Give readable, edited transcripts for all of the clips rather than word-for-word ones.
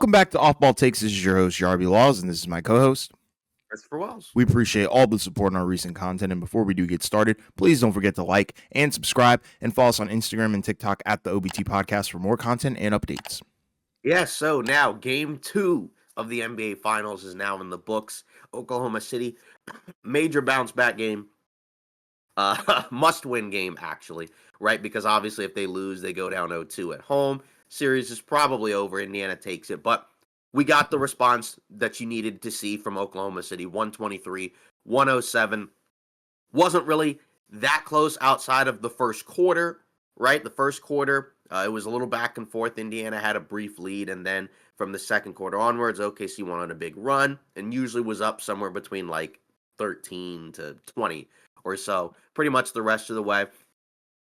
Welcome back to Off Ball Takes. This is your host, Yarby Laws, and this is my co-host. Christopher Wells. We appreciate all the support on our recent content, and before we do get started, please don't forget to like and subscribe, and follow us on Instagram and TikTok at the OBT Podcast for more content and updates. Yes, so now Game 2 of the NBA Finals is now in the books. Oklahoma City, major bounce-back game. Must-win game, actually, right? Because obviously if they lose, they go down 0-2 at home. Series is probably over. Indiana takes it, but we got the response that you needed to see from Oklahoma City. 123-107. Wasn't really that close outside of the first quarter, right? The first quarter, it was a little back and forth. Indiana had a brief lead, and then from the second quarter onwards, OKC went on a big run and usually was up somewhere between like 13 to 20 or so, pretty much the rest of the way.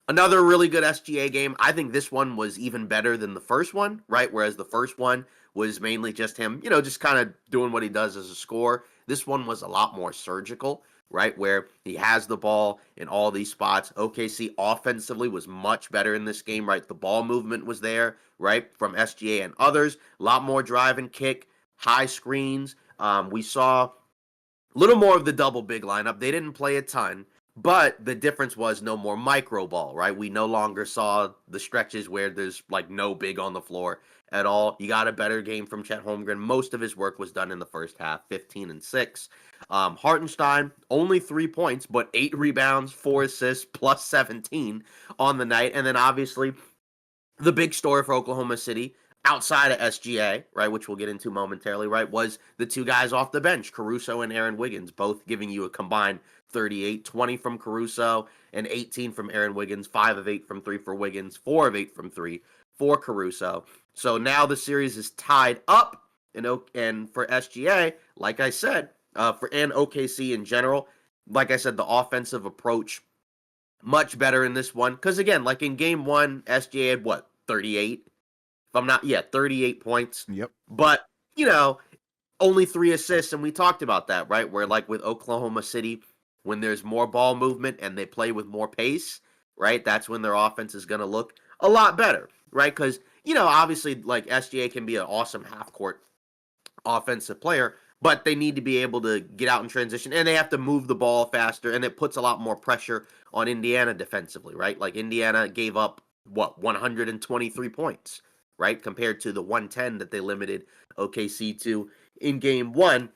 Another really good SGA game. I think this one was even better than the first one, right? Whereas the first one was mainly just him, just kind of doing what he does as a scorer. This one was a lot more surgical, right? Where he has the ball in all these spots. OKC offensively was much better in this game, right? The ball movement was there, right? From SGA and others. A lot more drive and kick, high screens. We saw a little more of the double big lineup. They didn't play a ton. But the difference was no more micro ball, right? We no longer saw the stretches where there's like no big on the floor at all. You got a better game from Chet Holmgren. Most of his work was done in the first half, 15 and 6. Hartenstein, only 3 points, but 8 rebounds, 4 assists, plus 17 on the night. And then obviously the big story for Oklahoma City, outside of SGA, right, which we'll get into momentarily, right, was the two guys off the bench, Caruso and Aaron Wiggins, both giving you a combined 38, 20 from Caruso and 18 from Aaron Wiggins, 5 of 8 from 3 for Wiggins, 4 of 8 from 3 for Caruso. So now the series is tied up, and for SGA, like I said, and OKC in general, like I said, the offensive approach much better in this one. Because again, like in game 1, SGA had 38? 38 points. Yep. But, only 3 assists, and we talked about that, right? Where like with Oklahoma City, when there's more ball movement and they play with more pace, right? That's when their offense is going to look a lot better, right? Because, obviously, like SGA can be an awesome half-court offensive player, but they need to be able to get out in transition, and they have to move the ball faster, and it puts a lot more pressure on Indiana defensively, right? Like Indiana gave up, 123 points, right? Compared to the 110 that they limited OKC to in game 1.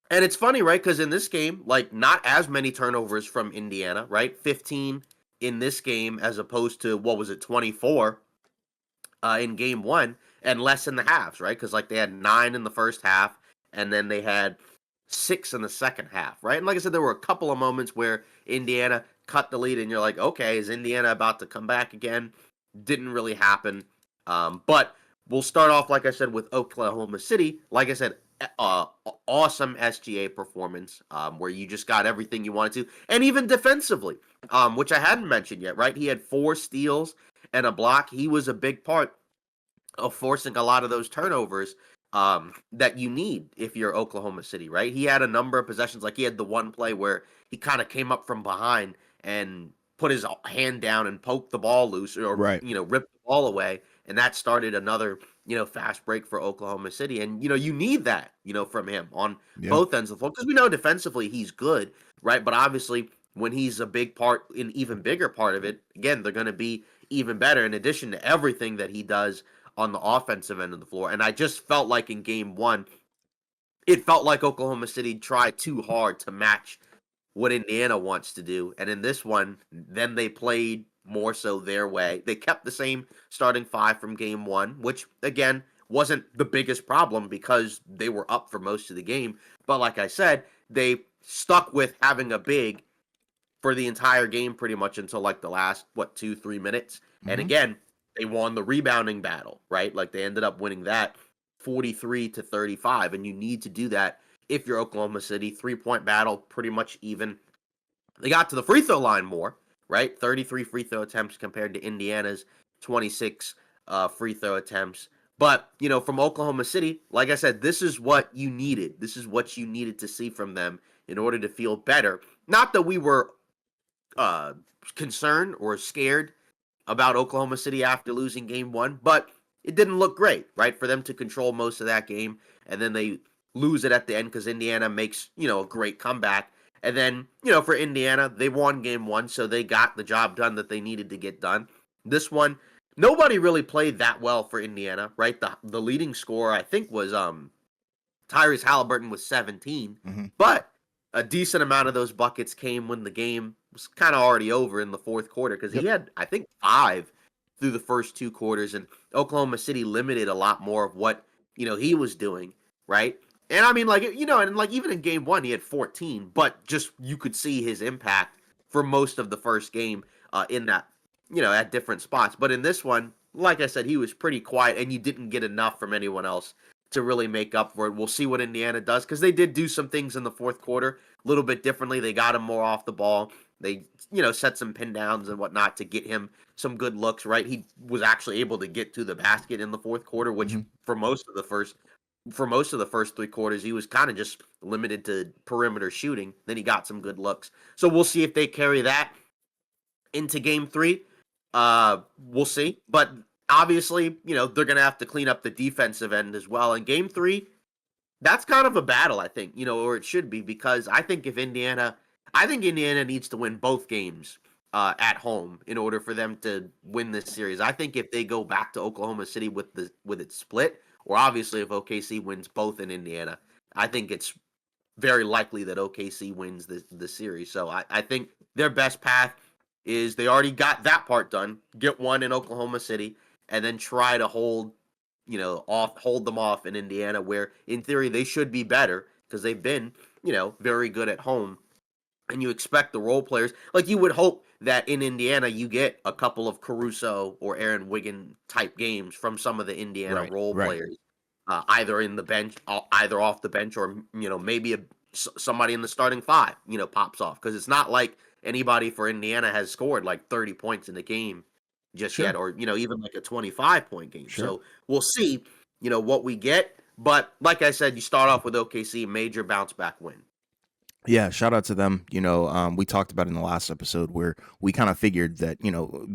And it's funny, right? Because in this game, like, not as many turnovers from Indiana, right? 15 in this game as opposed to, 24 in game 1, and less in the halves, right? Because, like, they had 9 in the first half, and then they had 6 in the second half, right? And like I said, there were a couple of moments where Indiana cut the lead, and you're like, okay, is Indiana about to come back again? Didn't really happen. But we'll start off, like I said, with Oklahoma City. Like I said, awesome SGA performance, where you just got everything you wanted to, and even defensively, which I hadn't mentioned yet, right? He had 4 steals and a block. He was a big part of forcing a lot of those turnovers that you need if you're Oklahoma City, right? He had a number of possessions, like he had the one play where he kind of came up from behind and put his hand down and poked the ball loose, or Right. ripped the ball away, and that started another fast break for Oklahoma City. And, you need that, from him on both ends of the floor, because we know defensively he's good, right? But obviously when he's a big part, an even bigger part of it, again, they're going to be even better in addition to everything that he does on the offensive end of the floor. And I just felt like in game 1, it felt like Oklahoma City tried too hard to match what Indiana wants to do. And in this one, then they played more so their way. They kept the same starting 5 from game 1, which, again, wasn't the biggest problem because they were up for most of the game. But like I said, they stuck with having a big for the entire game pretty much until like the last, 2-3 minutes. Mm-hmm. And again, they won the rebounding battle, right? Like they ended up winning that 43-35, and you need to do that if you're Oklahoma City. 3-point battle, pretty much even. They got to the free throw line more, right? 33 free throw attempts compared to Indiana's 26 free throw attempts. But, from Oklahoma City, like I said, this is what you needed. This is what you needed to see from them in order to feel better. Not that we were concerned or scared about Oklahoma City after losing game 1, but it didn't look great, right? For them to control most of that game, and then they lose it at the end because Indiana makes, a great comeback. And then, for Indiana, they won game one, so they got the job done that they needed to get done. This one, nobody really played that well for Indiana, right? The leading scorer, I think, was Tyrese Halliburton with 17, Mm-hmm. but a decent amount of those buckets came when the game was kind of already over in the fourth quarter because he Yep. had, I think, 5 through the first 2 quarters, and Oklahoma City limited a lot more of what he was doing, right? And I mean, like, and like even in game one, he had 14, but just you could see his impact for most of the first game in that, at different spots. But in this one, like I said, he was pretty quiet, and you didn't get enough from anyone else to really make up for it. We'll see what Indiana does because they did do some things in the fourth quarter a little bit differently. They got him more off the ball. They, set some pin downs and whatnot to get him some good looks, right? He was actually able to get to the basket in the fourth quarter, which Mm-hmm. for most of the first 3 quarters, he was kind of just limited to perimeter shooting. Then he got some good looks. So we'll see if they carry that into game three. We'll see. But obviously, they're going to have to clean up the defensive end as well. In game three, that's kind of a battle, I think, or it should be, because I think Indiana needs to win both games at home in order for them to win this series. I think if they go back to Oklahoma City with it split, or obviously if OKC wins both in Indiana, I think it's very likely that OKC wins the series. So I think their best path is they already got that part done, get one in Oklahoma City, and then try to hold them off in Indiana, where in theory they should be better because they've been, very good at home. And you expect the role players, like you would hope that in Indiana you get a couple of Caruso or Aaron Wiggin type games from some of the Indiana Right. role Right. players, either in the bench, either off the bench, or maybe somebody in the starting five, pops off, because it's not like anybody for Indiana has scored like 30 points in the game just Sure. yet, or even like a 25-point game. Sure. So we'll see, what we get. But like I said, you start off with OKC, major bounce back win. Yeah, shout out to them. We talked about in the last episode where we kind of figured that,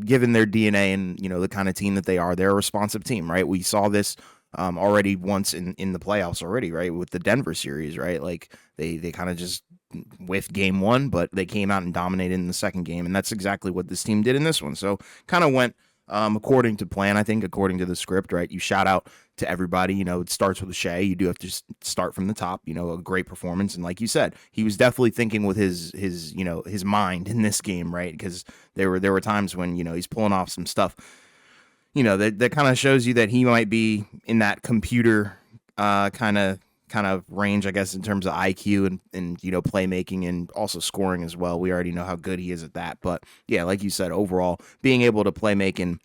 given their DNA and, the kind of team that they are, they're a responsive team, right? We saw this already once in the playoffs already, right? With the Denver series, right? Like they kind of just whiffed game one, but they came out and dominated in the second game. And that's exactly what this team did in this one. So kind of went according to plan, I think, according to the script, right? You shout out to everybody. It starts with Shai. You do have to start from the top. A great performance, and like you said, he was definitely thinking with his mind in this game, right? Because there were times when he's pulling off some stuff, that kind of shows you that he might be in that computer kind of range, I guess, in terms of IQ and playmaking and also scoring as well. We already know how good he is at that, but yeah, like you said, overall being able to play make and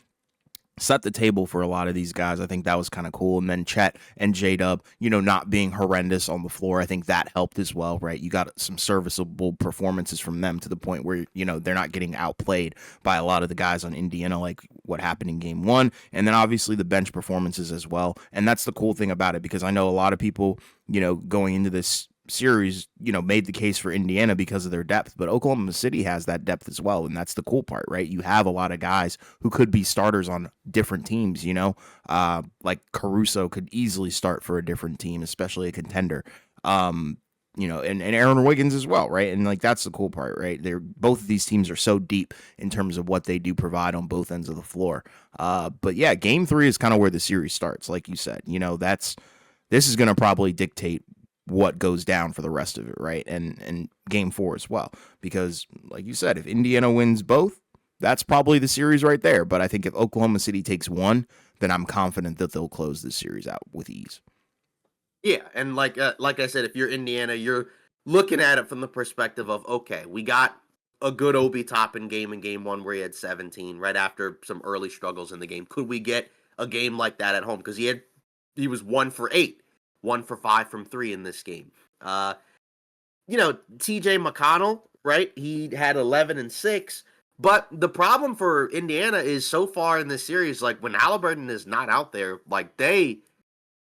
set the table for a lot of these guys. I think that was kind of cool. And then Chet and J-Dub, not being horrendous on the floor, I think that helped as well, right? You got some serviceable performances from them to the point where, they're not getting outplayed by a lot of the guys on Indiana, like what happened in game one. And then obviously the bench performances as well. And that's the cool thing about it, because I know a lot of people, going into this series, made the case for Indiana because of their depth, but Oklahoma City has that depth as well, and that's the cool part, right? You have a lot of guys who could be starters on different teams, like Caruso could easily start for a different team, especially a contender. And Aaron Wiggins as well, right? And like that's the cool part, right? They're both of these teams are so deep in terms of what they do provide on both ends of the floor. But yeah, game three is kind of where the series starts, like you said. This is going to probably dictate what goes down for the rest of it, right? And game four as well, because like you said, if Indiana wins both, that's probably the series right there. But I think if Oklahoma City takes one, then I'm confident that they'll close this series out with ease. Yeah, and like I said, if you're Indiana, you're looking at it from the perspective of, okay, we got a good Obi Toppin game in game one where he had 17 right after some early struggles in the game. Could we get a game like that at home? Because he was 1 for 8, 1 for 5 from 3 in this game. TJ McConnell, right? He had 11 and 6. But the problem for Indiana is so far in this series, like when Halliburton is not out there, like they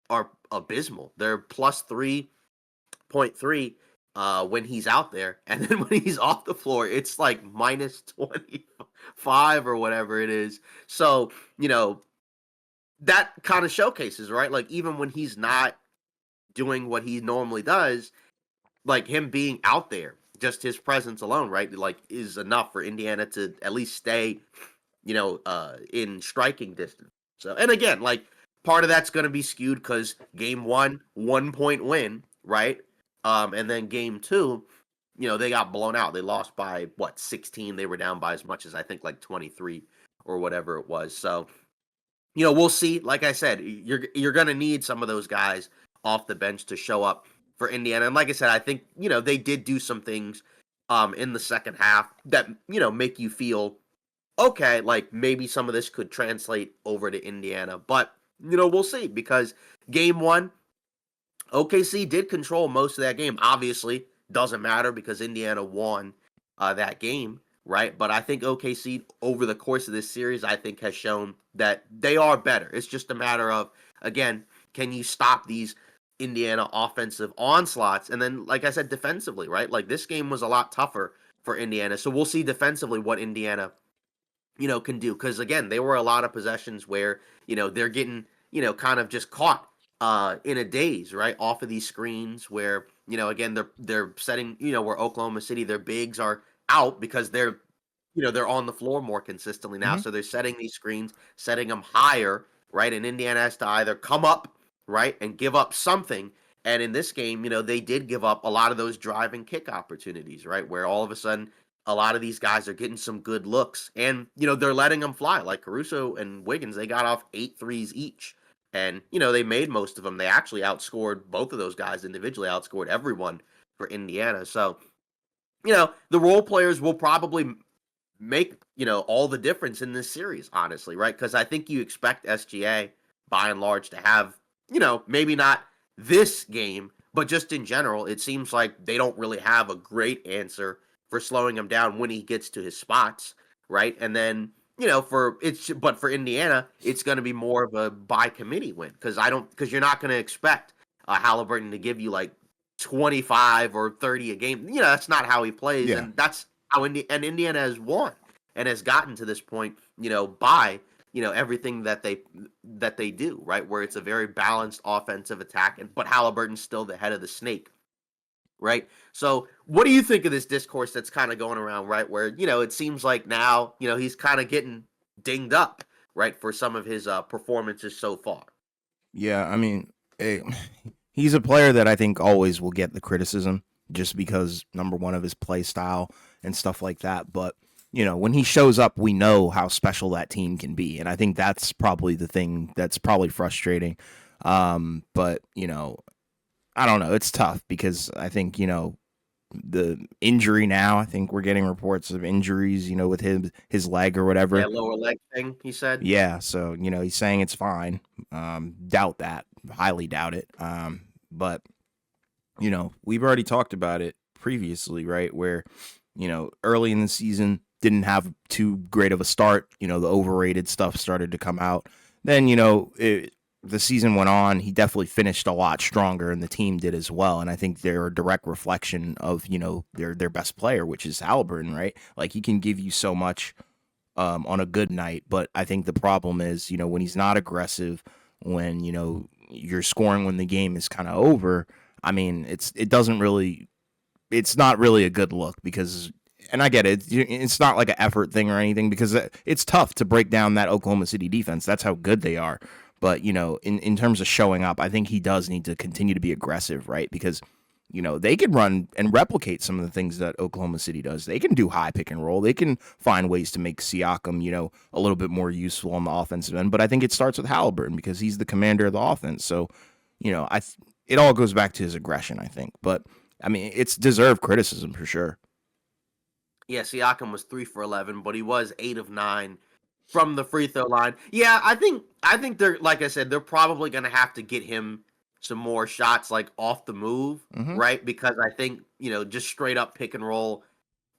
are abysmal. They're plus 3.3 when he's out there. And then when he's off the floor, it's like minus 25 or whatever it is. So, that kind of showcases, right? Like, even when he's not doing what he normally does, like him being out there, just his presence alone, right? Like, is enough for Indiana to at least stay, in striking distance. So, and again, like, part of that's going to be skewed because game 1 point win, right? And then game 2, they got blown out. They lost by what, 16? They were down by as much as I think like 23 or whatever it was. So, we'll see. Like I said, you're going to need some of those guys off the bench to show up for Indiana. And like I said, I think, they did do some things in the second half that, make you feel okay, like maybe some of this could translate over to Indiana. But, we'll see, because game 1, OKC did control most of that game. Obviously, doesn't matter because Indiana won that game, right? But I think OKC over the course of this series, I think has shown that they are better. It's just a matter of, again, can you stop these Indiana offensive onslaughts? And then, like I said, defensively, right? Like, this game was a lot tougher for Indiana. So we'll see defensively what Indiana, can do. Because again, there were a lot of possessions where, they're getting, kind of just caught in a daze, right? Off of these screens where, again, they're setting, where Oklahoma City, their bigs are out because they're on the floor more consistently now. Hmm. So they're setting these screens, setting them higher, right? And Indiana has to either come up, right, and give up something. And in this game, they did give up a lot of those drive and kick opportunities, right? Where all of a sudden a lot of these guys are getting some good looks and, they're letting them fly. Like Caruso and Wiggins, they got off 8 threes each. And, they made most of them. They actually outscored both of those guys individually, outscored everyone for Indiana. So, the role players will probably make, all the difference in this series, honestly, right? Because I think you expect SGA by and large to have, maybe not this game, but just in general, it seems like they don't really have a great answer for slowing him down when he gets to his spots, right? And then, but for Indiana, it's going to be more of a by committee win because you're not going to expect Halliburton to give you like 25 or 30 a game. That's not how he plays, Yeah. and that's how Indiana has won and has gotten to this point, by everything that they do, right? Where it's a very balanced offensive attack, but Halliburton's still the head of the snake, right? So, what do you think of this discourse that's kind of going around, right? Where it seems like now he's kind of getting dinged up, right, for some of his performances so far. Yeah, I mean, he's a player that I think always will get the criticism just because number one of his play style and stuff like that. But when he shows up, we know how special that team can be, and I think that's probably the thing that's probably frustrating. But I don't know. It's tough because I think the injury now. I think we're getting reports of injuries. With his leg or Yeah, whatever. lower leg thing, he said. Yeah, so he's saying it's fine. Doubt that, highly doubt it. But we've already talked about it previously, right? Where early in the season didn't have too great of a start. The overrated stuff started to come out. Then the season went on. He definitely finished a lot stronger, and the team did as well. And I think they're a direct reflection of their best player, which is Halliburton, right? Like he can give you so much on a good night. But I think the problem is, when he's not aggressive, when, you're scoring when the game is kind of over. I mean, it's not really a good look because, and I get it, it's not like an effort thing or anything because it's tough to break down that Oklahoma City defense. That's how good they are. But, in terms of showing up, I think he does need to continue to be aggressive, right? Because they can run and replicate some of the things that Oklahoma City does. They can do high pick and roll. They can find ways to make Siakam, a little bit more useful on the offensive end. But I think it starts with Halliburton because he's the commander of the offense. So, it all goes back to his aggression, I think. But, I mean, it's deserved criticism for sure. Yeah, Siakam was 3 for 11, but he was 8 of 9 from the free throw line. Yeah, I think they're, like I said, they're probably going to have to get him some more shots like off the move, Mm-hmm. right? Because I think, just straight up pick and roll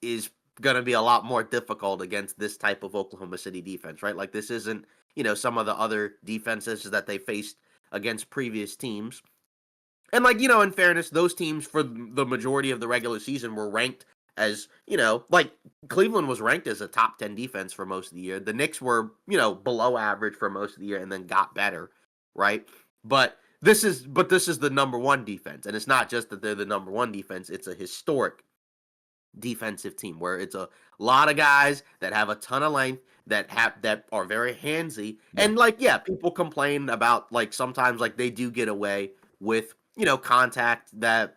is going to be a lot more difficult against this type of Oklahoma City defense, right? Like this isn't, some of the other defenses that they faced against previous teams. And like, in fairness, those teams for the majority of the regular season were ranked as, like Cleveland was ranked as a top 10 defense for most of the year. The Knicks were, below average for most of the year and then got better, right? But this is the number one defense. And it's not just that they're the number one defense, it's a historic defensive team where it's a lot of guys that have a ton of length that are very handsy. And like, people complain about like sometimes like they do get away with, contact that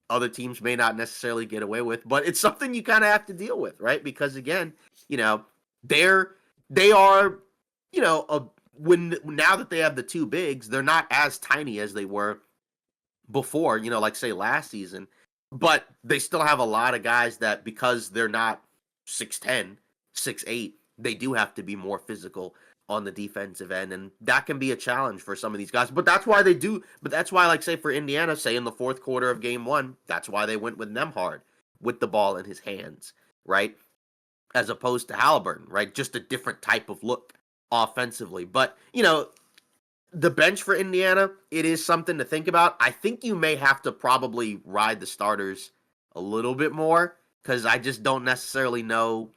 other teams may not necessarily get away with, but it's something you kind of have to deal with, right? Because again, they are, when now that they have the two bigs, they're not as tiny as they were before, like say last season, but they still have a lot of guys that because they're not 6'10", 6'8", they do have to be more physical on the defensive end, and that can be a challenge for some of these guys. But that's why like say for Indiana, say in the fourth quarter of game one, that's why they went with Nembhard with the ball in his hands, right? As opposed to Halliburton, right? Just a different type of look offensively. But, the bench for Indiana, it is something to think about. I think you may have to probably ride the starters a little bit more because I just don't necessarily know,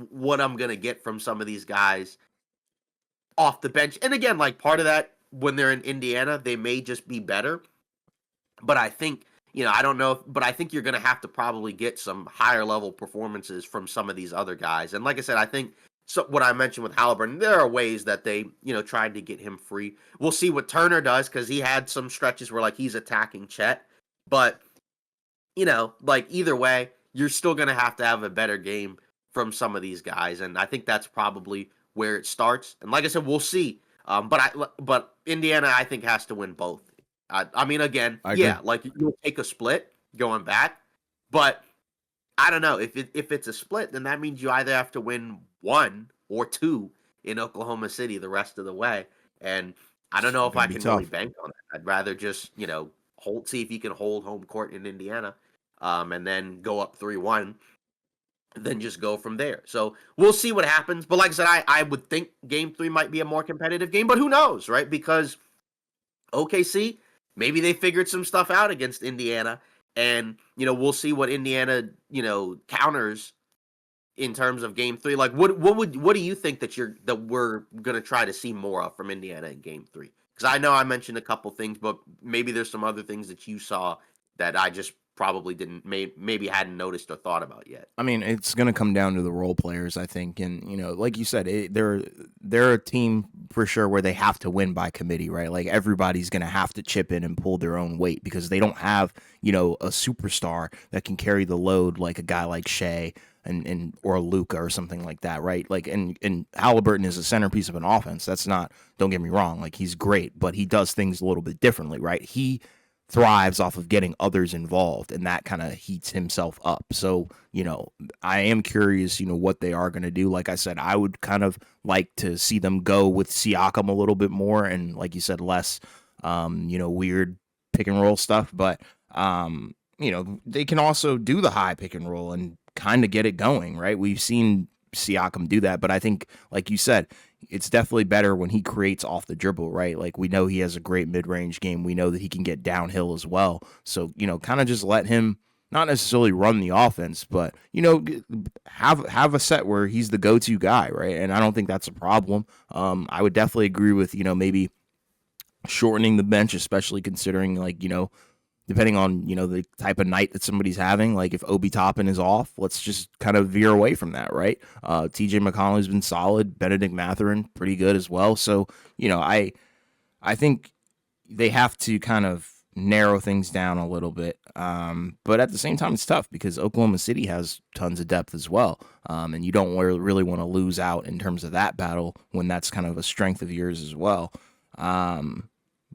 what I'm going to get from some of these guys off the bench. And again, like part of that, when they're in Indiana, they may just be better. But I think, I don't know, but I think you're going to have to probably get some higher level performances from some of these other guys. And like I said, I think what I mentioned with Halliburton, there are ways that they, tried to get him free. We'll see what Turner does because he had some stretches where like he's attacking Chet. But, like either way, you're still going to have a better game from some of these guys. And I think that's probably where it starts. And like I said, we'll see. But Indiana, I think, has to win both. I mean, again, like you'll take a split going back, but I don't know if it's a split, then that means you either have to win one or two in Oklahoma City the rest of the way. And I don't know if I can really bank on it. I'd rather just see if you can hold home court in Indiana, and then go up 3-1. Then just go from there. So we'll see what happens. But like I said, I would think game 3 might be a more competitive game, but who knows, right? Because OKC, maybe they figured some stuff out against Indiana, and we'll see what Indiana counters in terms of game 3. Like what do you think that we're gonna try to see more of from Indiana in game 3? Because I know I mentioned a couple things, but maybe there's some other things that you saw that I just probably maybe hadn't noticed or thought about yet. I mean, it's going to come down to the role players, I think. And, like you said, they're a team for sure where they have to win by committee, right? Like everybody's going to have to chip in and pull their own weight because they don't have, a superstar that can carry the load like a guy like Shai and or Luka or something like that, right? Like, and Halliburton is a centerpiece of an offense. That's not, don't get me wrong, like he's great, but he does things a little bit differently, right? He thrives off of getting others involved, and that kind of heats himself up. So, I am curious, what they are going to do. Like I said, I would kind of like to see them go with Siakam a little bit more, and like you said, less, weird pick and roll stuff. But, they can also do the high pick and roll and kind of get it going, right? We've seen Siakam do that, but I think, like you said, it's definitely better when he creates off the dribble, right? Like we know he has a great mid-range game. We know that he can get downhill as well. So, kind of just let him not necessarily run the offense, but, have a set where he's the go-to guy, right? And I don't think that's a problem. I would definitely agree with, maybe shortening the bench, especially considering like, depending on, the type of night that somebody's having, like if Obi Toppin is off, let's just kind of veer away from that, right? TJ McConnell's been solid. Benedict Mathurin, pretty good as well. So, I think they have to kind of narrow things down a little bit. But at the same time, it's tough because Oklahoma City has tons of depth as well. And you don't really want to lose out in terms of that battle when that's kind of a strength of yours as well.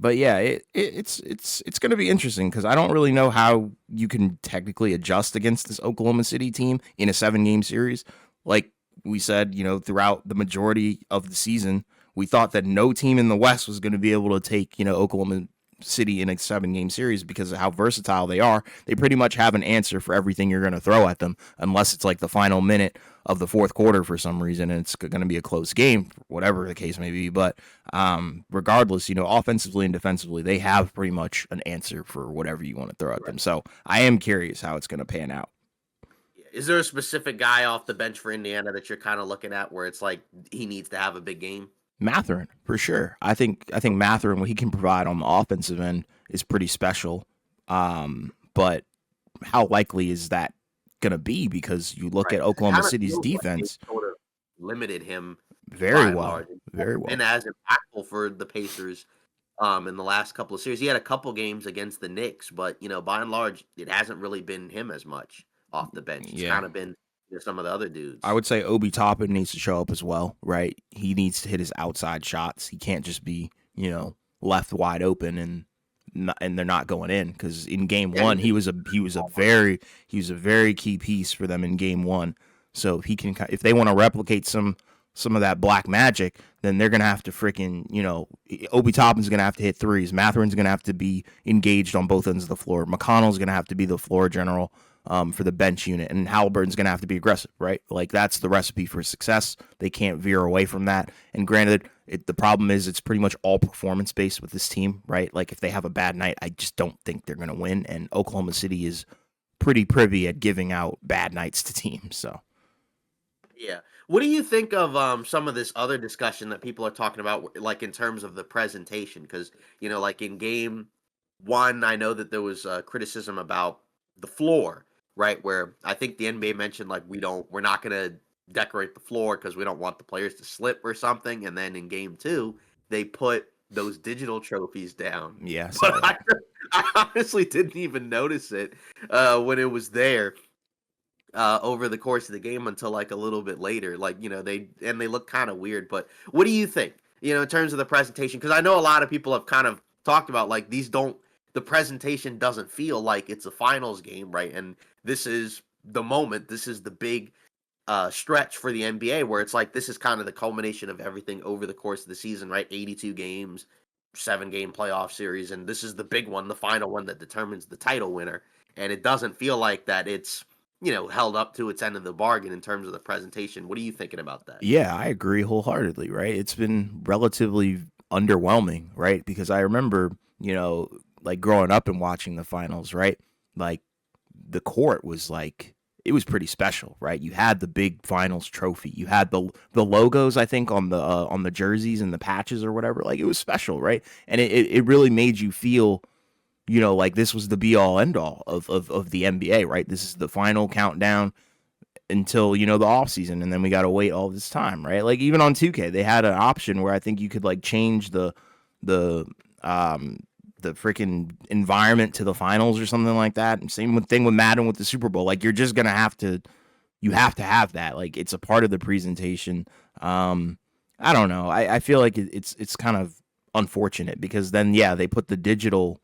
But yeah, it's going to be interesting because I don't really know how you can technically adjust against this Oklahoma City team in a 7-game series. Like we said, throughout the majority of the season, we thought that no team in the West was going to be able to take, Oklahoma City in a 7-game series because of how versatile they are. They pretty much have an answer for everything you're going to throw at them, unless it's like the final minute of the fourth quarter for some reason, and it's going to be a close game, whatever the case may be. But regardless, offensively and defensively, they have pretty much an answer for whatever you want to throw at them. So I am curious how it's going to pan out. Is there a specific guy off the bench for Indiana that you're kind of looking at where it's like he needs to have a big game? Mathurin, for sure. I think Mathurin, what he can provide on the offensive end is pretty special. But how likely is that going to be? Because you look at Oklahoma City's defense. Like sort of limited him very well. And as impactful for the Pacers in the last couple of series. He had a couple games against the Knicks, but, by and large, it hasn't really been him as much off the bench. It's kind of been some of the other dudes. I would say Obi Toppin needs to show up as well, right? He needs to hit his outside shots. He can't just be, left wide open and they're not going in, because in game one he was a very key piece for them in game one. So if they want to replicate some of that black magic, then they're gonna have to freaking Obi Toppin's gonna have to hit threes. Mathurin's gonna have to be engaged on both ends of the floor. McConnell's gonna have to be the floor general for the bench unit, and Halliburton's going to have to be aggressive, right? Like, that's the recipe for success. They can't veer away from that. And granted, the problem is it's pretty much all performance-based with this team, right? Like, if they have a bad night, I just don't think they're going to win, and Oklahoma City is pretty privy at giving out bad nights to teams, so. Yeah. What do you think of some of this other discussion that people are talking about, like, in terms of the presentation? Because, like, in game one, I know that there was criticism about the floor, right? Where I think the NBA mentioned, like, we're not going to decorate the floor because we don't want the players to slip or something. And then in game two, they put those digital trophies down. Yeah. But I honestly didn't even notice it when it was there over the course of the game until like a little bit later. Like, they look kind of weird. But what do you think, in terms of the presentation? Because I know a lot of people have kind of talked about, like, the presentation doesn't feel like it's a finals game, right? And this is the moment. This is the big stretch for the NBA where it's like this is kind of the culmination of everything over the course of the season, right? 82 games, 7-game playoff series, and this is the big one, the final one that determines the title winner. And it doesn't feel like that it's, held up to its end of the bargain in terms of the presentation. What are you thinking about that? Yeah, I agree wholeheartedly, right? It's been relatively underwhelming, right? Because I remember, like growing up and watching the finals, right? Like the court was like, it was pretty special, right? You had the big finals trophy. You had the logos, I think, on the jerseys and the patches or whatever. Like, it was special, right? And it really made you feel, like this was the be all end all of the NBA, right? This is the final countdown until, the off season, and then we got to wait all this time, right? Like, even on 2K, they had an option where I think you could like change the freaking environment to the finals or something like that. And same thing with Madden with the Super Bowl. Like, you're just gonna have to have that. Like, it's a part of the presentation. I don't know. I feel like it's kind of unfortunate because then they put the digital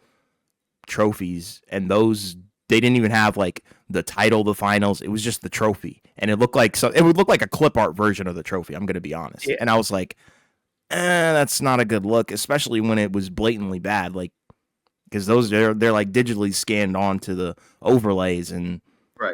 trophies, and those, they didn't even have like the title, the finals. It was just the trophy, and it looked like it would look like a clip art version of the trophy. I'm gonna be honest. Yeah. And I was like, that's not a good look, especially when it was blatantly bad. Like, because those they're like digitally scanned onto the overlays, and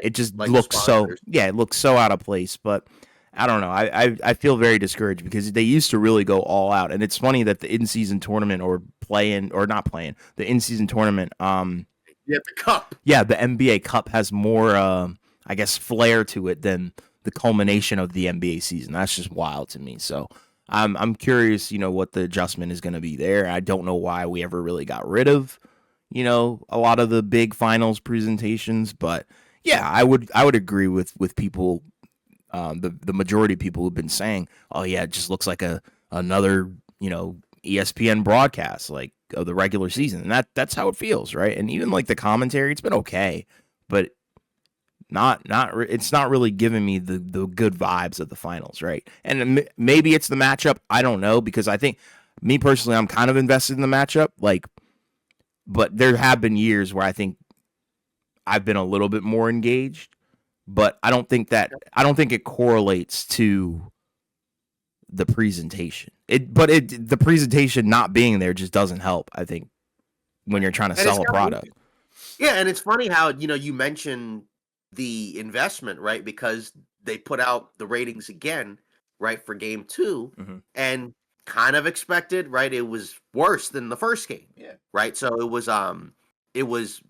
it just like looks it looks so out of place. But I don't know. I feel very discouraged because they used to really go all out, and it's funny that the in-season tournament the in-season tournament, the cup, the NBA Cup has more I guess flair to it than the culmination of the NBA season. That's just wild to me. So I'm curious, what the adjustment is going to be there. I don't know why we ever really got rid of, a lot of the big finals presentations, but yeah, I would agree with people, the majority of people who've been saying, oh yeah, it just looks like another, ESPN broadcast like of the regular season, and that's how it feels, right? And even like the commentary, it's been okay, but it's not really giving me the good vibes of the finals, right? And maybe it's the matchup. I don't know, because I think, me personally, I'm kind of invested in the matchup. Like, but there have been years where I think I've been a little bit more engaged, but I don't think it correlates to the presentation. The presentation not being there just doesn't help, I think. when you're trying to And it's sell a kinda product. Yeah, and it's funny how, you mentioned the investment, right? Because they put out the ratings again, right, for game 2, Mm-hmm. and kind of expected, right? It was worse than the first game. Yeah. Right? So it was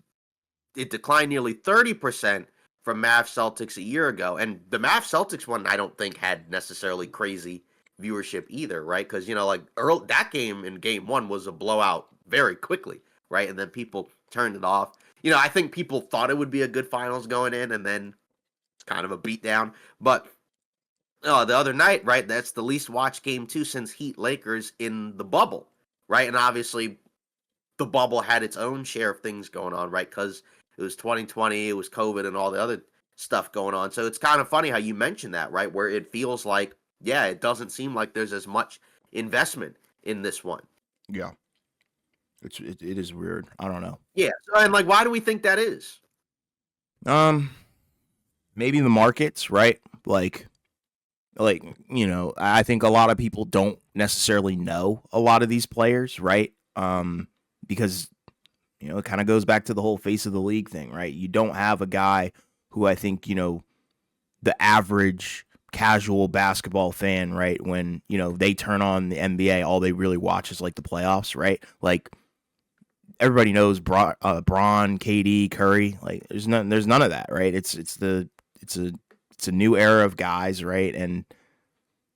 it declined nearly 30% from Mavs Celtics a year ago. And the Mavs Celtics one I don't think had necessarily crazy viewership either, right? Because like that game in game 1 was a blowout very quickly, right? And then people turned it off. I think people thought it would be a good finals going in, and then it's kind of a beatdown. But the other night, right? That's the least watched game 2 since Heat Lakers in the bubble, right? And obviously the bubble had its own share of things going on, right? Because it was 2020, it was COVID, and all the other stuff going on. So it's kind of funny how you mentioned that, right? Where it feels like, yeah, it doesn't seem like there's as much investment in this one. Yeah. It is weird. I don't know. Yeah. So, and why do we think that is? Maybe the markets, right? Like, I think a lot of people don't necessarily know a lot of these players, right? Because it kind of goes back to the whole face of the league thing, right? You don't have a guy who I think, the average casual basketball fan, right? When, they turn on the NBA, all they really watch is like the playoffs, right? Like everybody knows Braun, KD, Curry, like there's none of that, right? It's a new era of guys, right? And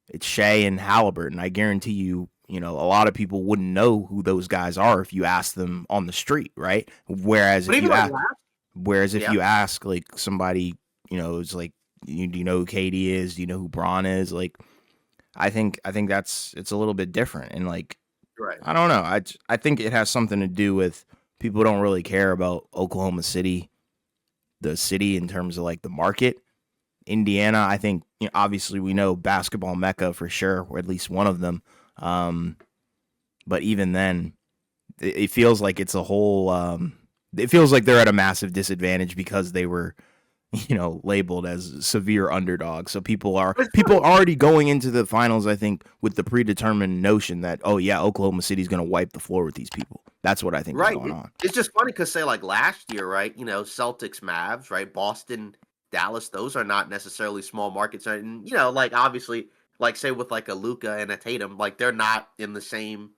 it's Shai and Halliburton. I guarantee you, a lot of people wouldn't know who those guys are if you ask them on the street, right? Whereas if you ask like somebody, it's like, do you know who KD is? Do you know who Braun is? Like, I think it's a little bit different, and like, right. I don't know. I think it has something to do with people don't really care about Oklahoma City, the city, in terms of like the market. Indiana, I think, obviously we know basketball mecca for sure, or at least one of them. But even then, it feels like it's a whole. It feels like they're at a massive disadvantage because they were, labeled as severe underdogs. So people are already going into the finals, I think, with the predetermined notion that, oh yeah, Oklahoma City's going to wipe the floor with these people. That's what I think is going on. It's just funny because say like last year, right? Celtics, Mavs, right? Boston, Dallas, those are not necessarily small markets. And, obviously, like say with like a Luka and a Tatum, like they're not in the same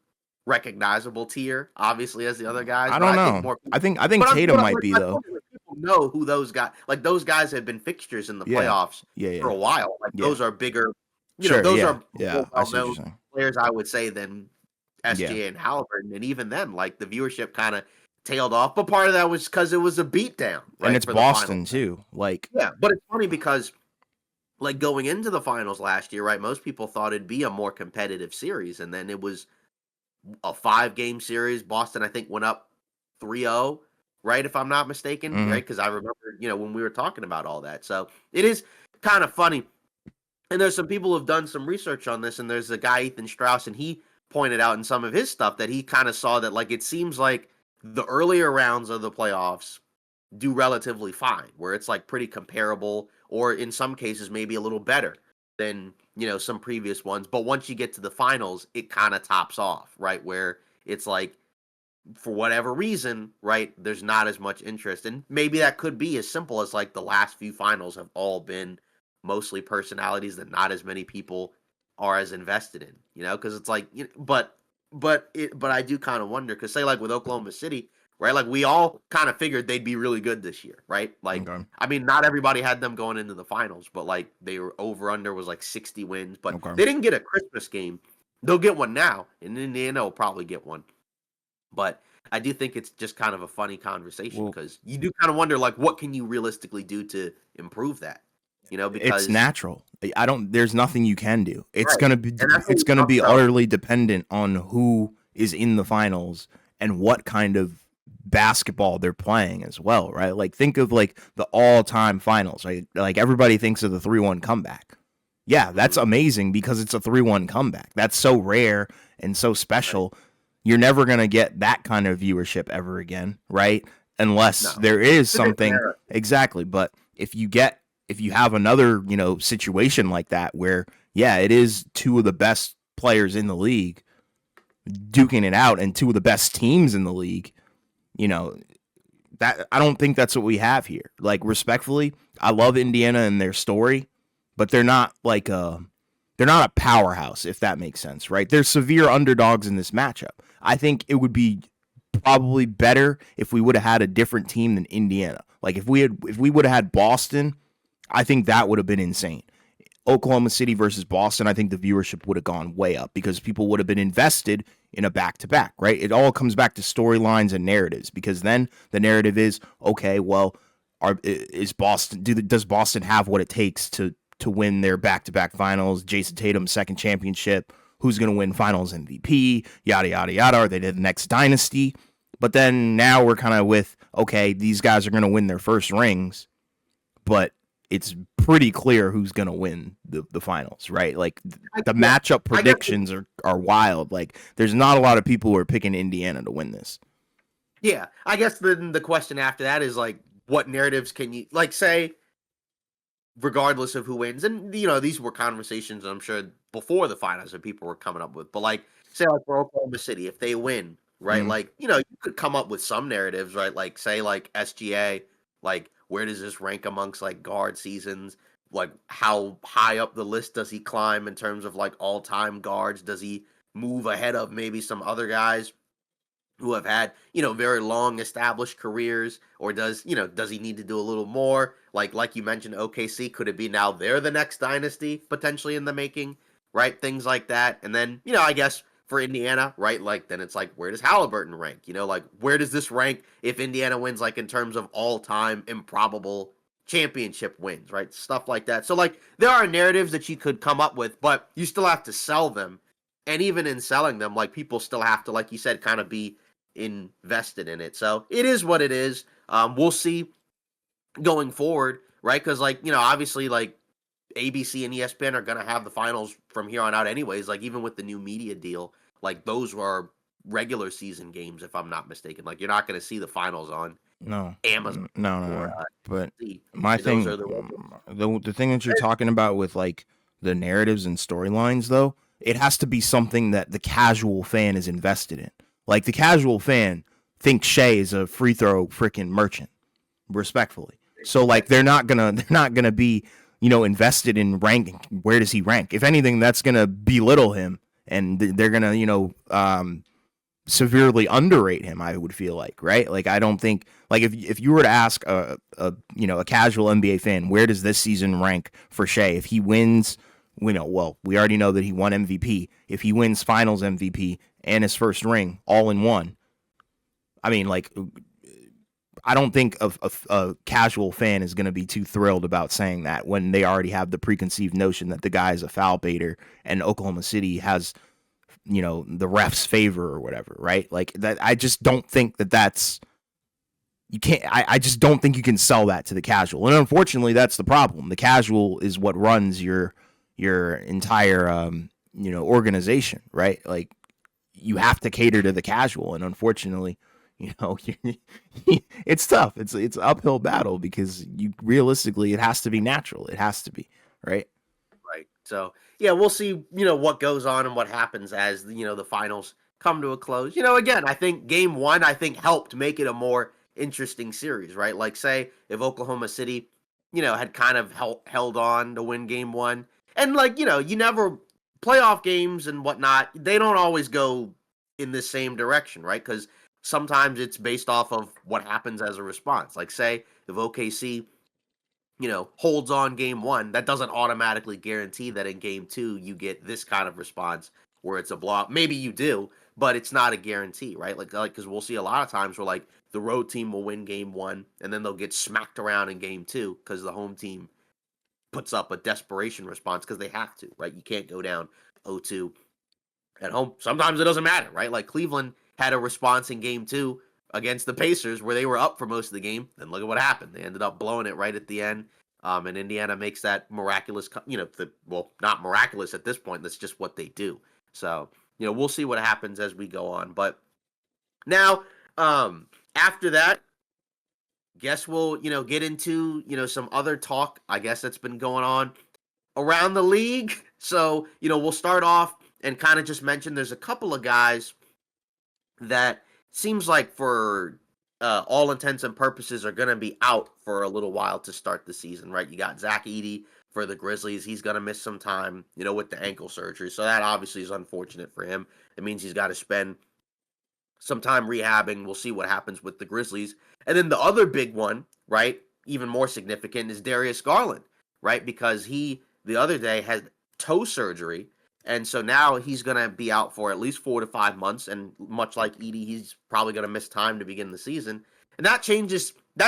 recognizable tier, obviously, as the other guys. I don't know. I think Tatum might be, though. People know who those guys, like those guys have been fixtures in the playoffs for a while. Like those are bigger, those are more well-known players, I would say, than SGA and Halliburton. And even then, like the viewership kind of tailed off, but part of that was because it was a beatdown, right? And it's Boston too. Like, yeah, but it's funny because like going into the finals last year, right? Most people thought it'd be a more competitive series, and then it was a 5-game series. Boston, I think, went up 3-0, right? If I'm not mistaken, right? Because I remember, when we were talking about all that. So it is kind of funny. And there's some people who've done some research on this, and there's a guy, Ethan Strauss, and he pointed out in some of his stuff that he kind of saw that like it seems like the earlier rounds of the playoffs do relatively fine, where it's like pretty comparable, or in some cases maybe a little better than some previous ones. But once you get to the finals, it kind of tops off, right? Where it's like, for whatever reason, right, there's not as much interest. And maybe that could be as simple as like the last few finals have all been mostly personalities that not as many people are as invested in, because it's like, but I do kind of wonder, because say like with Oklahoma City, right, like we all kind of figured they'd be really good this year, right? Like, I mean, not everybody had them going into the finals, but like they were over under was like 60 wins, but they didn't get a Christmas game. They'll get one now, and Indiana will probably get one. But I do think it's just kind of a funny conversation, because you do kind of wonder, like, what can you realistically do to improve that? Because it's natural. There's nothing you can do. It's going to be utterly dependent on who is in the finals and what kind of basketball they're playing as well, right? Like, think of like the all-time finals, right? Like everybody thinks of the 3-1 comeback. Yeah, that's amazing because it's a 3-1 comeback. That's so rare and so special. Right. You're never going to get that kind of viewership ever again, right? Unless there is something. Exactly. But if you have another, situation like that where, yeah, it is two of the best players in the league duking it out and two of the best teams in the league, you know, that I don't think that's what we have here. Like, respectfully, I love Indiana and their story, but they're not like they're not a powerhouse, if that makes sense, right? They're severe underdogs in this matchup. I think it would be probably better if we would have had a different team than Indiana. Like, if we would have had Boston, I think that would have been insane. Oklahoma City versus Boston, I think the viewership would have gone way up because people would have been invested in a back-to-back, right? It all comes back to storylines and narratives, because then the narrative is, okay, well, does Boston have what it takes to win their back-to-back finals? Jason Tatum's second championship. Who's going to win Finals MVP? Yada yada yada. Are they the next dynasty? But then now we're kind of with, okay, these guys are going to win their first rings, but it's pretty clear who's going to win the finals, right? Like, the matchup predictions are wild. Like, there's not a lot of people who are picking Indiana to win this. Yeah, I guess the question after that is, like, what narratives can you, like, say, regardless of who wins? And, these were conversations I'm sure before the finals that people were coming up with. But, like, say, like, for Oklahoma City, if they win, right? Mhm. Like, you could come up with some narratives, right? Like, say, like, SGA, like, where does this rank amongst, like, guard seasons? Like, how high up the list does he climb in terms of, like, all-time guards? Does he move ahead of maybe some other guys who have had, very long established careers? Or does he need to do a little more? Like you mentioned, OKC, could it be now they're the next dynasty potentially in the making, right? Things like that. And then, I guess for Indiana, right? Like, then it's like, where does Halliburton rank? Like, where does this rank if Indiana wins, like, in terms of all-time improbable championship wins, right? Stuff like that. So, like, there are narratives that you could come up with, but you still have to sell them. And even in selling them, like, people still have to, like you said, kind of be invested in it. So it is what it is. We'll see going forward, right? Because, like, obviously, like, ABC and ESPN are going to have the finals from here on out anyways. Like, even with the new media deal, like, those are regular season games, if I'm not mistaken. Like, you're not going to see the finals on No, Amazon or no. But see. my Those thing, are the the thing that you're talking about with, like, the narratives and storylines, though, it has to be something that the casual fan is invested in. Like, the casual fan thinks Shai is a free throw freaking merchant, respectfully. So, like, they're not gonna be, invested in ranking. Where does he rank? If anything, that's gonna belittle him, and they're gonna, severely underrate him. I would feel like, right? Like, I don't think, like, if you were to ask a casual NBA fan, where does this season rank for Shai? If he wins, well, we already know that he won MVP. If he wins Finals MVP and his first ring all in one, I mean, like, I don't think a casual fan is going to be too thrilled about saying that when they already have the preconceived notion that the guy is a foul baiter and Oklahoma City has, the ref's favor or whatever, right? Like, that, I just don't think that's, you can't, I just don't think you can sell that to the casual. And unfortunately, that's the problem. The casual is what runs your entire, organization, right? Like, you have to cater to the casual. And unfortunately, it's tough. It's an uphill battle because realistically, it has to be natural. It has to be, right? right. So yeah, we'll see, what goes on and what happens as the finals come to a close. Again, I think game one, I think, helped make it a more interesting series, right? Like, say if Oklahoma City, had kind of held on to win game one. And, like, you never, playoff games and whatnot, they don't always go in the same direction, right? Because sometimes it's based off of what happens as a response. Like, say if OKC, holds on game one, that doesn't automatically guarantee that in game two you get this kind of response where it's a blowout. Maybe you do, but it's not a guarantee, right? Like, because we'll see a lot of times where, like, the road team will win game one and then they'll get smacked around in game two because the home team puts up a desperation response because they have to, right? You can't go down 0-2 at home. Sometimes it doesn't matter, right? Like, Cleveland had a response in game two against the Pacers where they were up for most of the game. Then look at what happened. They ended up blowing it right at the end. And Indiana makes that miraculous, not miraculous at this point. That's just what they do. So, we'll see what happens as we go on. But now, after that, guess we'll, get into, some other talk, I guess, that's been going on around the league. So, we'll start off and kind of just mention there's a couple of guys that seems like for all intents and purposes are going to be out for a little while to start the season, right? You got Zach Edey for the Grizzlies. He's going to miss some time, with the ankle surgery. So that obviously is unfortunate for him. It means he's got to spend some time rehabbing. We'll see what happens with the Grizzlies. And then the other big one, right, even more significant, is Darius Garland, right? Because he, the other day, had toe surgery. And so now he's going to be out for at least 4 to 5 months. And much like Edey, he's probably going to miss time to begin the season. And that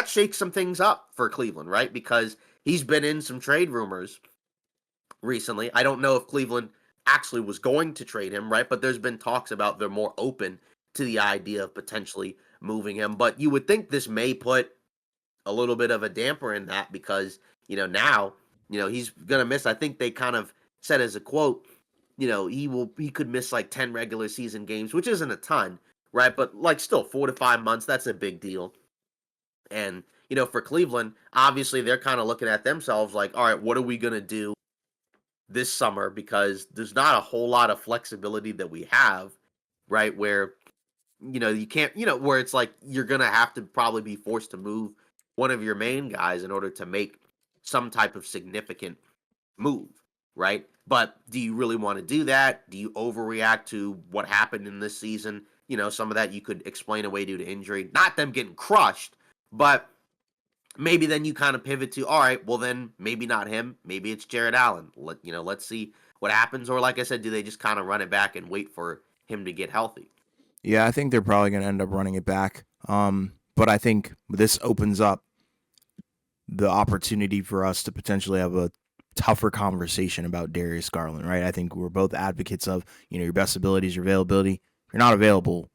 shakes some things up for Cleveland, right? Because he's been in some trade rumors recently. I don't know if Cleveland actually was going to trade him, right? But there's been talks about they're more open to the idea of potentially moving him. But you would think this may put a little bit of a damper in that because, now, he's going to miss. I think they kind of said as a quote, he could miss like 10 regular season games, which isn't a ton, right? But like still 4 to 5 months, that's a big deal. And, for Cleveland, obviously they're kind of looking at themselves like, all right, what are we going to do this summer? Because there's not a whole lot of flexibility that we have, right? Where you can't, where it's like you're going to have to probably be forced to move one of your main guys in order to make some type of significant move, right? But do you really want to do that? Do you overreact to what happened in this season? Some of that you could explain away due to injury, not them getting crushed, but maybe then you kind of pivot to, all right, well then maybe not him, maybe it's Jared Allen. Let's see what happens. Or like I said, do they just kind of run it back and wait for him to get healthy? Yeah, I think they're probably going to end up running it back. But I think this opens up the opportunity for us to potentially have a tougher conversation about Darius Garland, right? I think we're both advocates of, your best ability is your availability. If you're not available,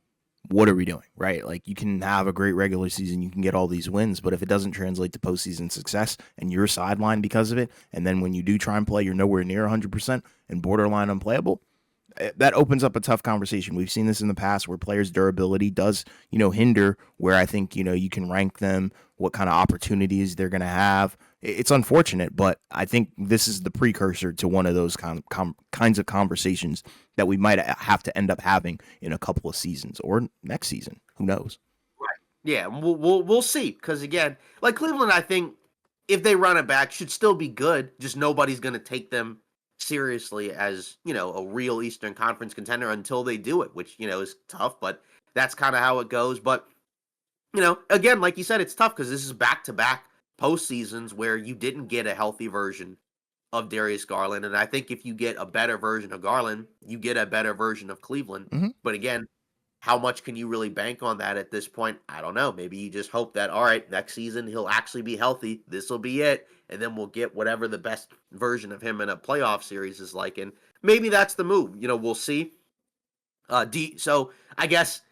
what are we doing, right? Like you can have a great regular season, you can get all these wins, but if it doesn't translate to postseason success and you're sidelined because of it, and then when you do try and play, you're nowhere near 100% and borderline unplayable, that opens up a tough conversation. We've seen this in the past where players' durability does, hinder where I think, you can rank them, what kind of opportunities they're going to have. It's unfortunate, but I think this is the precursor to one of those kinds of conversations that we might have to end up having in a couple of seasons or next season. Who knows? Right. Yeah, we'll see. Because again, like Cleveland, I think if they run it back, should still be good. Just nobody's going to take them seriously as a real Eastern Conference contender until they do it, which is tough. But that's kind of how it goes. But again, like you said, it's tough because this is back-to-back postseasons where you didn't get a healthy version of Darius Garland. And I think if you get a better version of Garland, you get a better version of Cleveland. Mm-hmm. But again, how much can you really bank on that at this point? I don't know. Maybe you just hope that, all right, next season he'll actually be healthy. This will be it. And then we'll get whatever the best version of him in a playoff series is like. And maybe that's the move. We'll see. So I guess,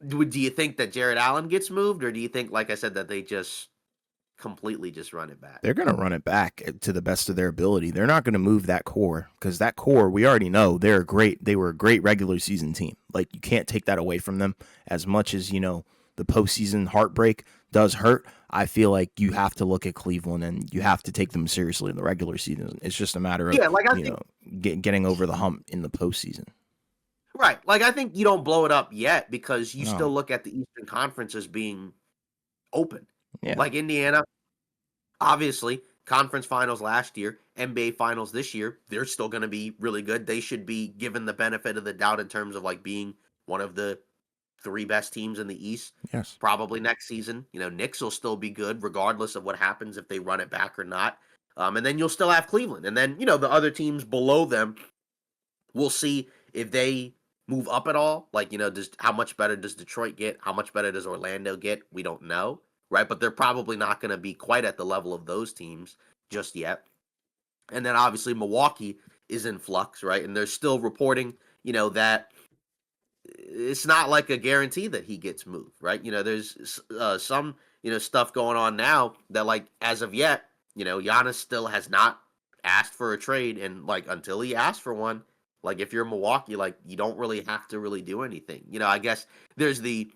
do you think that Jared Allen gets moved? Or do you think, like I said, that they just completely just run it back? They're going to run it back to the best of their ability. They're not going to move that core because that core, we already know they're great. They were a great regular season team. Like you can't take that away from them as much as, the postseason heartbreak does hurt. I feel like you have to look at Cleveland and you have to take them seriously in the regular season. It's just a matter of, getting over the hump in the postseason. Right. Like I think you don't blow it up yet because you No. still look at the Eastern Conference as being open. Yeah. Like Indiana, obviously, conference finals last year, NBA finals this year, they're still going to be really good. They should be given the benefit of the doubt in terms of like being one of the 3 best teams in the East. Yes. Probably next season. Knicks will still be good regardless of what happens if they run it back or not. And then you'll still have Cleveland. And then, the other teams below them, we'll see if they move up at all. Like, how much better does Detroit get? How much better does Orlando get? We don't know. Right, but they're probably not going to be quite at the level of those teams just yet. And then obviously Milwaukee is in flux, right? And they're still reporting, that it's not like a guarantee that he gets moved, right? There's some, stuff going on now that like as of yet, Giannis still has not asked for a trade, and like until he asks for one, like if you're Milwaukee, like you don't really have to really do anything. I guess there's the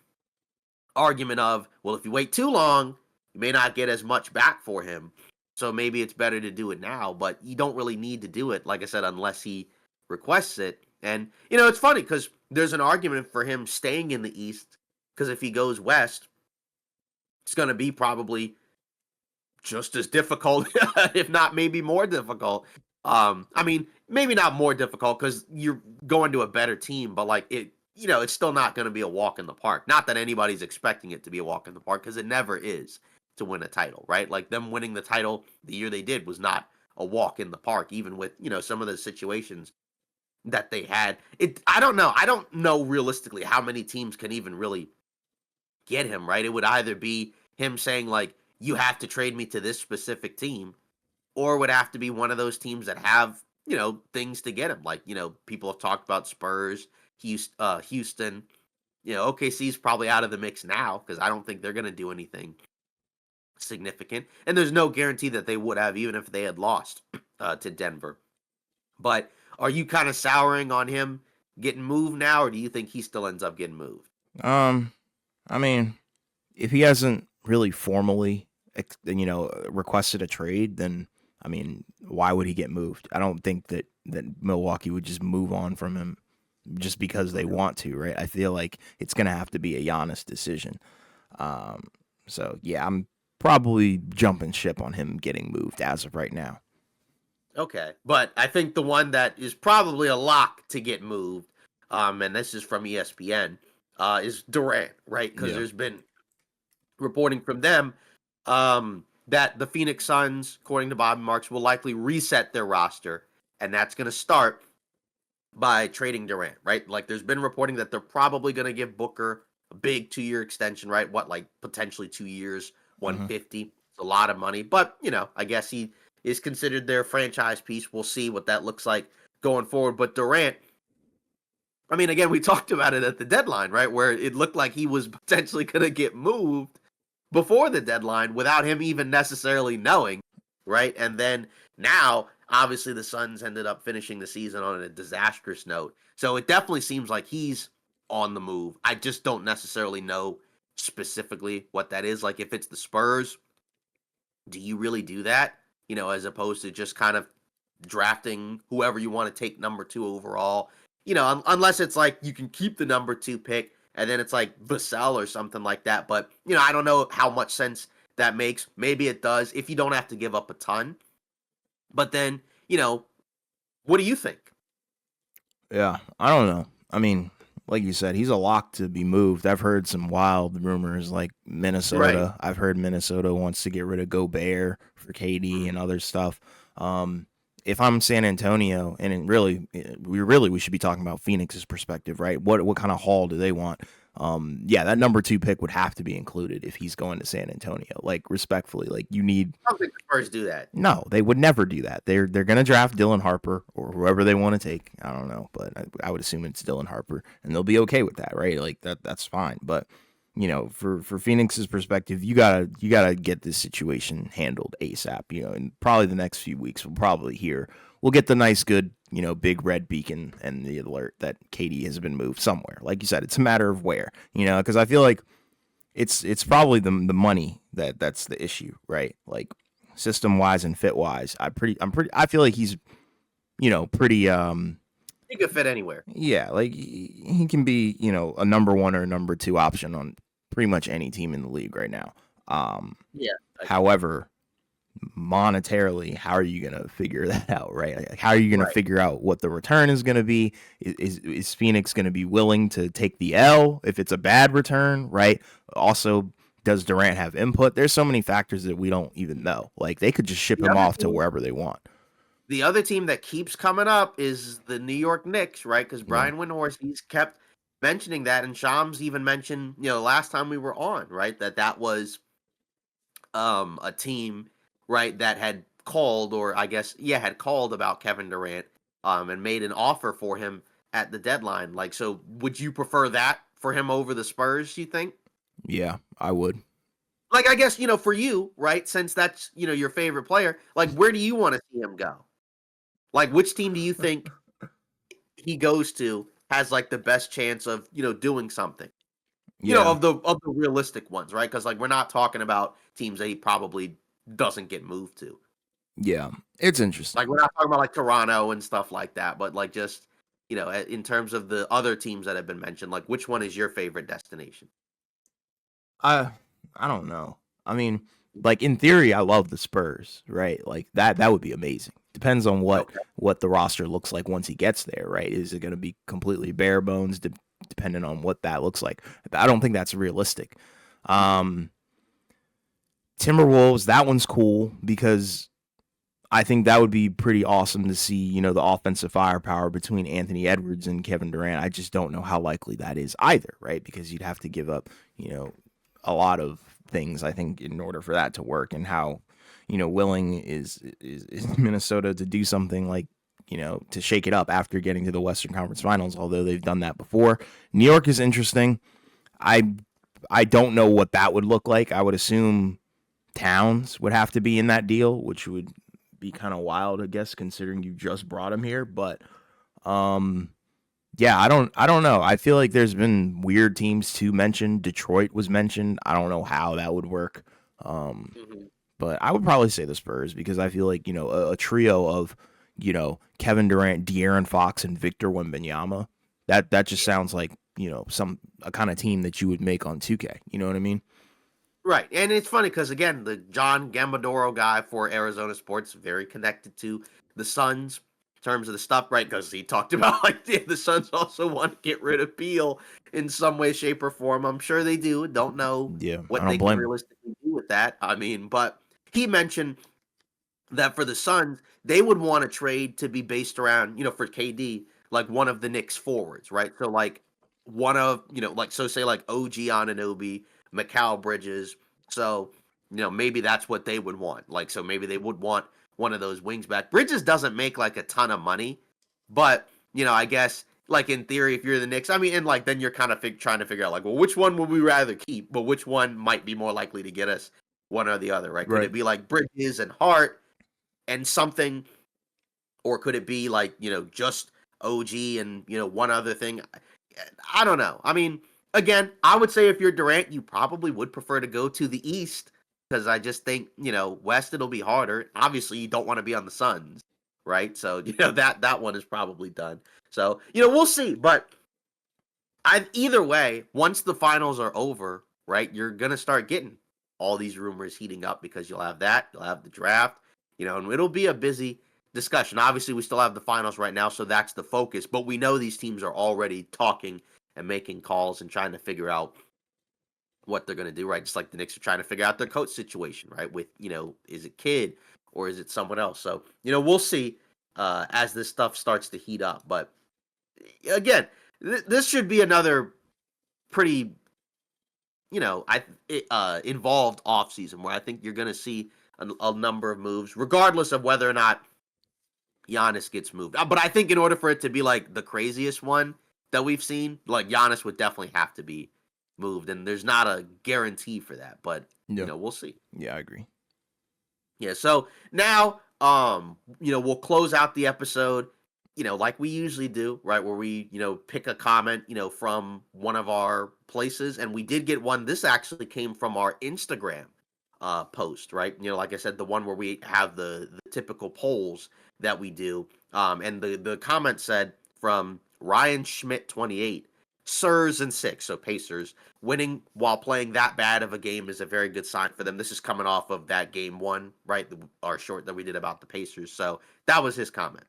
argument of, well, if you wait too long, you may not get as much back for him. So maybe it's better to do it now, but you don't really need to do it, like I said, unless he requests it. And, it's funny because there's an argument for him staying in the East because if he goes west, it's going to be probably just as difficult, if not maybe more difficult. I mean, maybe not more difficult because you're going to a better team, but like it's still not going to be a walk in the park. Not that anybody's expecting it to be a walk in the park because it never is to win a title, right? Like them winning the title the year they did was not a walk in the park, even with some of the situations that they had. I don't know. I don't know realistically how many teams can even really get him, right? It would either be him saying like, you have to trade me to this specific team, or it would have to be one of those teams that have, things to get him. Like, people have talked about Spurs, Houston, OKC's probably out of the mix now because I don't think they're going to do anything significant. And there's no guarantee that they would have, even if they had lost to Denver. But are you kind of souring on him getting moved now, or do you think he still ends up getting moved? I mean, if he hasn't really formally, requested a trade, then I mean, why would he get moved? I don't think that Milwaukee would just move on from him just because they want to, right? I feel like it's gonna have to be a Giannis decision. So yeah, I'm probably jumping ship on him getting moved as of right now. Okay, but I think the one that is probably a lock to get moved, and this is from ESPN, is Durant, right? Because Yeah. there's been reporting from them that the Phoenix Suns, according to Bobby Marks, will likely reset their roster, and that's going to start by trading Durant, right? Like there's been reporting that they're probably going to give Booker a big 2-year extension, right? What, like potentially 2 years, Hmm. 150. It's a lot of money, but I guess he is considered their franchise piece. We'll see what that looks like going forward. But Durant, I mean, again, we talked about it at the deadline, right? Where it looked like he was potentially going to get moved before the deadline without him even necessarily knowing, right? And then now, obviously, the Suns ended up finishing the season on a disastrous note. So it definitely seems like he's on the move. I just don't necessarily know specifically what that is. Like, if it's the Spurs, do you really do that? As opposed to just kind of drafting whoever you want to take number 2 overall. Unless it's like you can keep the number 2 pick and then it's like Vassell or something like that. But I don't know how much sense that makes. Maybe it does if you don't have to give up a ton. But then, what do you think? Yeah, I don't know. I mean, like you said, he's a lock to be moved. I've heard some wild rumors like Right. Minnesota. I've heard Minnesota wants to get rid of Gobert for KD and Mhm. other stuff. If I'm San Antonio, and we should be talking about Phoenix's perspective, right? What kind of haul do they want? Yeah, that number 2 pick would have to be included if he's going to San Antonio. Like respectfully, like you need. I don't think the Spurs do that. No, they would never do that. They're gonna draft Dylan Harper or whoever they want to take. I don't know, but I would assume it's Dylan Harper, and they'll be okay with that, right? Like that's fine. But for Phoenix's perspective, you gotta get this situation handled ASAP. In probably the next few weeks, we'll get the nice, good, big red beacon and the alert that Katie has been moved somewhere. Like you said, it's a matter of where, because I feel like it's probably the money that's the issue, right? Like system wise and fit wise, I feel like he's pretty He could fit anywhere. yeah, like he can be a number 1 or a number 2 option on pretty much any team in the league right now. Um, Yeah. However, monetarily, how are you gonna figure that out, right? Like, how are you gonna Right. figure out what the return is gonna be? Is Phoenix gonna be willing to take the L if it's a bad return, right? Also, does Durant have input? There's so many factors that we don't even know. Like they could just ship The him other off to team wherever they want. The other team that keeps coming up is the New York Knicks, right? Because Yeah, Brian Windhorst, he's kept mentioning that, and Shams even mentioned, last time we were on, right, that was a team, right, that had called, or I guess, yeah, had called about Kevin Durant, and made an offer for him at the deadline. Like, so would you prefer that for him over the Spurs? You think? yeah, I would. Like, I guess for you, right, since that's your favorite player, like, where do you want to see him go? Like, which team do you think he goes to has like the best chance of doing something, Yeah, of the realistic ones, right? Because like we're not talking about teams that he probably doesn't get moved to. yeah, it's interesting. Like we're not talking about like Toronto and stuff like that, but like just in terms of the other teams that have been mentioned, like which one is your favorite destination? I I don't know. I mean, like in theory, I love the Spurs, right? Like that would be amazing. Depends on Okay. what the roster looks like once he gets there, right? Is it going to be completely bare bones, depending on what that looks like? I don't think that's realistic. Mhm. Um, Timberwolves, that one's cool because I think that would be pretty awesome to see, the offensive firepower between Anthony Edwards and Kevin Durant. I just don't know how likely that is either, right? Because you'd have to give up, a lot of things, I think, in order for that to work, and how, willing is Minnesota to do something like, to shake it up after getting to the Western Conference Finals, although they've done that before. New York is interesting. I I don't know what that would look like. I would assume Towns would have to be in that deal, which would be kind of wild, I guess, considering you just brought him here. But um, yeah, I don't know. I feel like there's been weird teams to mention. Detroit was mentioned. I don't know how that would work. Um, Mhm. but I would probably say the Spurs because I feel like a trio of Kevin Durant, De'Aaron Fox, and Victor Wembanyama. That just Yeah. sounds like a kind of team that you would make on 2K. You know what I mean? Right. And it's funny because, again, the John Gambadoro guy for Arizona Sports, very connected to the Suns in terms of the stuff, right? Because he talked about, like, the Suns also want to get rid of Beal in some way, shape, or form. I'm sure they do. Don't know Yeah, I what don't they can blame him. realistically do with that. I mean, but he mentioned that for the Suns, they would want a trade to be based around, for KD, like one of the Knicks forwards, right? So like one of, like so say like OG Anunoby, Mikal Bridges. So, maybe that's what they would want. Like so maybe they would want one of those wings back. Bridges doesn't make like a ton of money, but I guess like in theory, if you're the Knicks, I mean, and like then you're kind of trying to figure out like, well, which one would we rather keep, but which one might be more likely to get us one or the other, right? Could Right. it be like Bridges and Hart and something, or could it be like just OG and one other thing? I don't know. I mean, again, I would say if you're Durant, you probably would prefer to go to the East because I just think West it'll be harder. Obviously, you don't want to be on the Suns, right? So that one is probably done. So we'll see, but I either way, once the finals are over, right, you're gonna start getting all these rumors heating up because you'll have that, you'll have the draft, and it'll be a busy discussion. Obviously, we still have the finals right now, so that's the focus. But we know these teams are already talking and making calls and trying to figure out what they're gonna do, right? Just like the Knicks are trying to figure out their coach situation, right? With is it Kidd or is it someone else? So we'll see as this stuff starts to heat up. But again, this should be another pretty involved offseason where I think you're going to see a number of moves, regardless of whether or not Giannis gets moved. But I think in order for it to be like the craziest one that we've seen, like Giannis would definitely have to be moved, and there's not a guarantee for that. But Yeah. we'll see. Yeah, I agree. Yeah, so now we'll close out the episode, like we usually do, right? Where we, pick a comment, from one of our places. And we did get one. This actually came from our Instagram post, right? Like I said, the one where we have the typical polls that we do. And the comment said from Ryan Schmidt 28, Sirs and six, so Pacers. Winning while playing that bad of a game is a very good sign for them. This is coming off of that game one, right? Our short that we did about the Pacers. So that was his comment.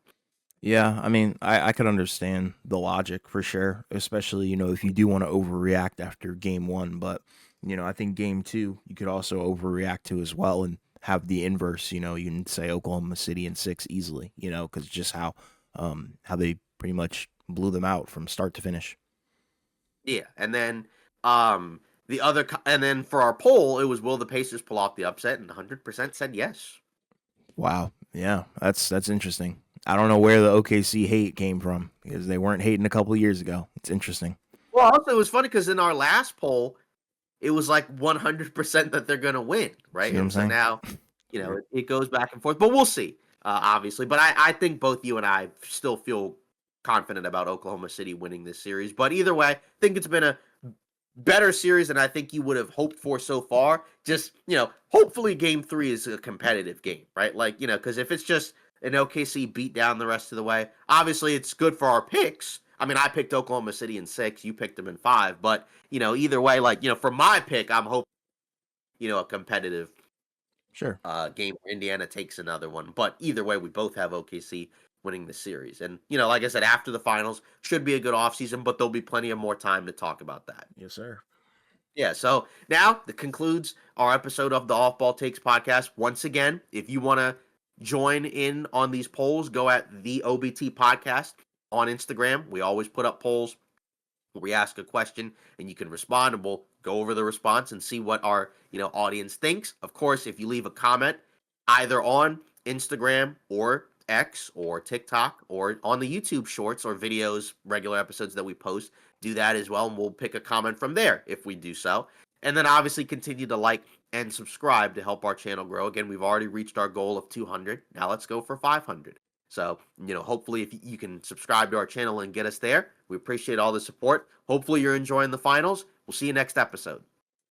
Yeah, I mean, I could understand the logic for sure, especially, if you do want to overreact after game one. But, I think game two, you could also overreact to as well and have the inverse. You can say Oklahoma City in 6 easily, because just how they pretty much blew them out from start to finish. Yeah, and then and then for our poll, it was will the Pacers pull off the upset, and 100% said yes. Wow. Yeah, that's interesting. I don't know where the OKC hate came from because they weren't hating a couple of years ago. It's interesting. Well, also it was funny because in our last poll, it was like 100% that they're going to win, right? See what I'm And so saying? now, Weird. it goes back and forth, but we'll see, obviously. But I think both you and I still feel confident about Oklahoma City winning this series. But either way, I think it's been a better series than I think you would have hoped for so far. Just, hopefully game three is a competitive game, right? Like, because if it's just an OKC beat down the rest of the way, obviously it's good for our picks. I mean, I picked Oklahoma City in 6, you picked them in 5, but either way, like for my pick, I'm hoping a competitive Sure. game where Indiana takes another one. But either way, we both have OKC winning the series. And, like I said, after the finals, should be a good offseason, but there'll be plenty of more time to talk about that. Yes, sir. Yeah, so now that concludes our episode of the Off Ball Takes podcast. Once again, if you want to join in on these polls, go at the OBT podcast on Instagram. We always put up polls where we ask a question and you can respond, and we'll go over the response and see what our audience thinks. Of course, if you leave a comment either on Instagram or X or TikTok or on the YouTube shorts or videos, regular episodes that we post, do that as well, and we'll pick a comment from there if we do so. And then obviously continue to like and subscribe to help our channel grow. Again, we've already reached our goal of 200. Now let's go for 500. So, hopefully if you can subscribe to our channel and get us there, we appreciate all the support. Hopefully you're enjoying the finals. We'll see you next episode.